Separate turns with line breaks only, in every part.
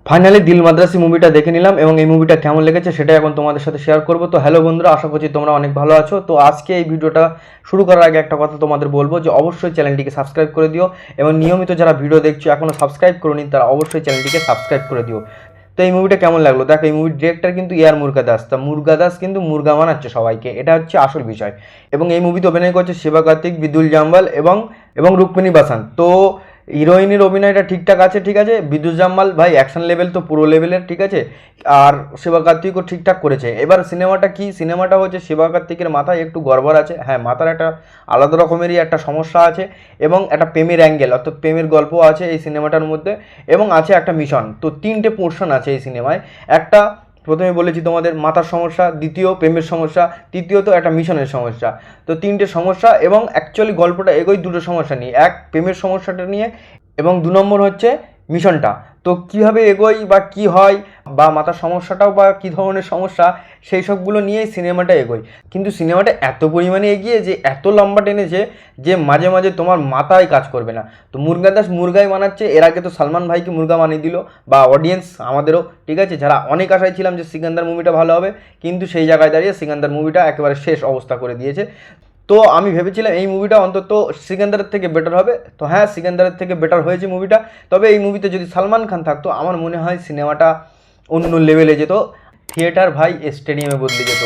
Finally দিল মাদ্রাসি মুভিটা দেখে নিলাম এবং এই মুভিটা কেমন লেগেছে সেটা এখন তোমাদের সাথে শেয়ার করব। তো হ্যালো বন্ধুরা, আশা করছি তোমরা অনেক ভালো আছো। তো আজকে এই ভিডিওটা শুরু করার আগে একটা কথা তোমাদের বলবো যে অবশ্যই চ্যানেলটিকে সাবস্ক্রাইব করে দিও এবং নিয়মিত যারা ভিডিও দেখছো এখনও সাবস্ক্রাইব করোনি তারা অবশ্যই চ্যানেলটিকে সাবস্ক্রাইব করে দিও। তো এই মুভিটা কেমন লাগলো দেখো। এই মুভির ডিরেক্টর কিন্তু এআর মুরগাদাস। তা মুরগাদাস কিন্তু মুরগা বানাচ্ছে সবাইকে, এটা হচ্ছে আসল বিষয়। এবং এই মুভিতে অভিনয় করছে শিবা কার্তিক, বিদুল জাম্বাল এবং রুক্মিণী বাসান। তো হিরোইনের অভিনয়টা ঠিকঠাক আছে, ঠিক আছে। বিদ্যুৎ জাম্বাল ভাই অ্যাকশন লেভেল তো পুরো লেভেলের, ঠিক আছে। আর শিবা কার্তিকও ঠিকঠাক করেছে। এবার সিনেমাটা কি, সিনেমাটা হচ্ছে শিবা কার্তিকের মাথায় একটু গড়বড় আছে। হ্যাঁ, মাথার একটা আলাদা রকমেরই একটা সমস্যা আছে এবং একটা প্রেমের অ্যাঙ্গেল অর্থাৎ প্রেমের গল্প আছে এই সিনেমাটার মধ্যে এবং আছে একটা মিশন। তো তিনটে পোর্শন আছে এই সিনেমায়। একটা প্রথমে বলেছি তোমাদের মাথার সমস্যা, দ্বিতীয় প্রেমের সমস্যা, তৃতীয়ত একটা মিশনের সমস্যা। তো তিনটে সমস্যা এবং অ্যাকচুয়ালি গল্পটা এগোয় দুটো সমস্যা নিয়ে, এক প্রেমের সমস্যাটা নিয়ে এবং দু নম্বর হচ্ছে মিশনটা। তো কীভাবে এগোয় বা কী হয় বা মাথার সমস্যাটাও বা কী ধরনের সমস্যা সেই সবগুলো নিয়েই সিনেমাটা এগোয়। কিন্তু সিনেমাটা এত পরিমাণে এগিয়ে যে এত লম্বা টেনেছে যে মাঝে মাঝে তোমার মাথায় কাজ করবে না। তো মুরগাদাস মুরগাই বানাচ্ছে। এর আগে তো সালমান ভাইকে মুরগা বানিয়ে দিল বা অডিয়েন্স আমাদেরও, ঠিক আছে, যারা অনেক আশায় ছিলাম যে সিকান্দার মুভিটা ভালো হবে, কিন্তু সেই জায়গায় দাঁড়িয়ে সিকান্দার মুভিটা একেবারে শেষ অবস্থা করে দিয়েছে। তো আমি ভেবেছিলাম এই মুভিটা অন্তত সিকান্দারের থেকে বেটার হবে। তো হ্যাঁ, সিকান্দারের থেকে বেটার হয়েছে মুভিটা। তবে এই মুভিতে যদি সালমান খান থাকতো আমার মনে হয় সিনেমাটা অন্য লেভেলে যেত, থিয়েটার ভাই স্টেডিয়ামে বদলে যেত।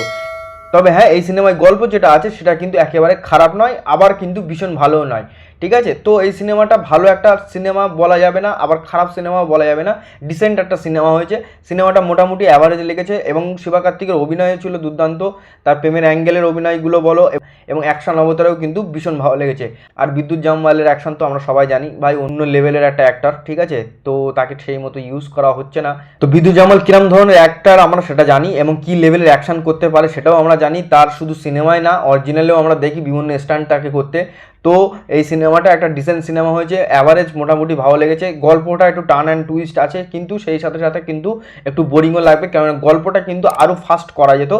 তবে হ্যাঁ, এই সিনেমায় গল্প যেটা আছে সেটা কিন্তু একেবারে খারাপ নয়, আবার কিন্তু ভীষণ ভালোও নয়, ঠিক আছে। তো এই সিনেমাটা ভালো একটা সিনেমা বলা যাবে না, আবার খারাপ সিনেমাও বলা যাবে না, ডিসেন্ট একটা সিনেমা হয়েছে। সিনেমাটা মোটামুটি অ্যাভারেজ লেগেছে এবং শিবা কার্তিকের অভিনয় ছিল দুর্দান্ত। তার প্রেমের অ্যাঙ্গেলের অভিনয়গুলো বলো এবং অ্যাকশন অবতারেও কিন্তু ভীষণ ভালো লেগেছে। আর বিদ্যুৎ জাম্বালের অ্যাকশন তো আমরা সবাই জানি ভাই অন্য লেভেলের একটা অ্যাক্টর, ঠিক আছে। তো তাকে সেই মতো ইউজ করা হচ্ছে না। তো বিদ্যুৎ জাম্বাল কিরম ধরনের অ্যাক্টর আমরা সেটা জানি এবং কী লেভেলের অ্যাকশন করতে পারে সেটাও আমরা জানি। তার শুধু সিনেমায় না অরিজিনালেও আমরা দেখি বিভিন্ন স্টান্ট তাকে করতে। তো এই সিনেমাটা একটা ডিসেন্ট সিনেমা হয়েছে, অ্যাভারেজ মোটামুটি ভালো লেগেছে। গল্পটা একটু টার্ন অ্যান্ড টুইস্ট আছে কিন্তু সেই সাথে সাথে কিন্তু একটু বোরিংও লাগবে, কারণ গল্পটা কিন্তু আরও ফাস্ট করা যেত।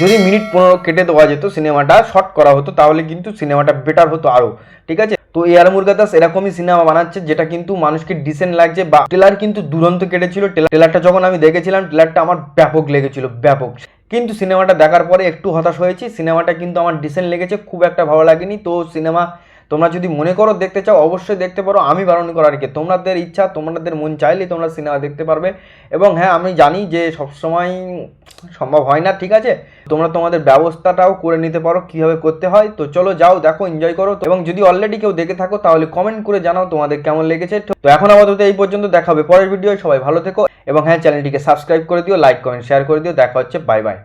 যদি মিনিট 15 কেটে দেওয়া যেত, সিনেমাটা শর্ট করা হতো, তাহলে কিন্তু সিনেমাটা বেটার হতো আরও, ঠিক আছে। তো এআর মুরগাদাস এরকমই সিনেমা বানাচ্ছে যেটা কিন্তু মানুষকে ডিসেন্ট লাগছে। বা ট্রেলার কিন্তু দুরন্ত কেটেছিল। ট্রেলারটা যখন আমি দেখেছিলাম ট্রেলারটা আমার ব্যাপক লেগেছিল, ব্যাপক। কিন্তু সিনেমাটা দেখার পরে একটু হতাশ হয়েছি। সিনেমাটা কিন্তু আমার ডিসেন্ট লেগেছে, খুব একটা ভালো লাগেনি। তো সিনেমা তোমরা যদি মনে করো দেখতে চাও অবশ্যই দেখতে পারো, আমি বারণ করার কি, তোমাদের ইচ্ছা, তোমাদের মন চাইলেই তোমরা সিনেমা দেখতে পারবে। এবং হ্যাঁ, আমি জানি যে সবসময় সম্ভব হয় না, ঠিক আছে। তোমরা তোমাদের ব্যবস্থাটাও করে নিতে পারো কীভাবে করতে হয়। তো চলো যাও, দেখো, এনজয় করো। এবং যদি অলরেডি কেউ দেখে থাকো তাহলে কমেন্ট করে জানাও তোমাদের কেমন লেগেছে। তো এখন আপাতত এই পর্যন্ত, দেখা হবে পরের ভিডিও। সবাই ভালো থেকো এবং হ্যাঁ, চ্যানেলটিকে সাবস্ক্রাইব করে দিও, লাইক কমেন্ট শেয়ার করে দিও। দেখা হচ্ছে, বাই বাই।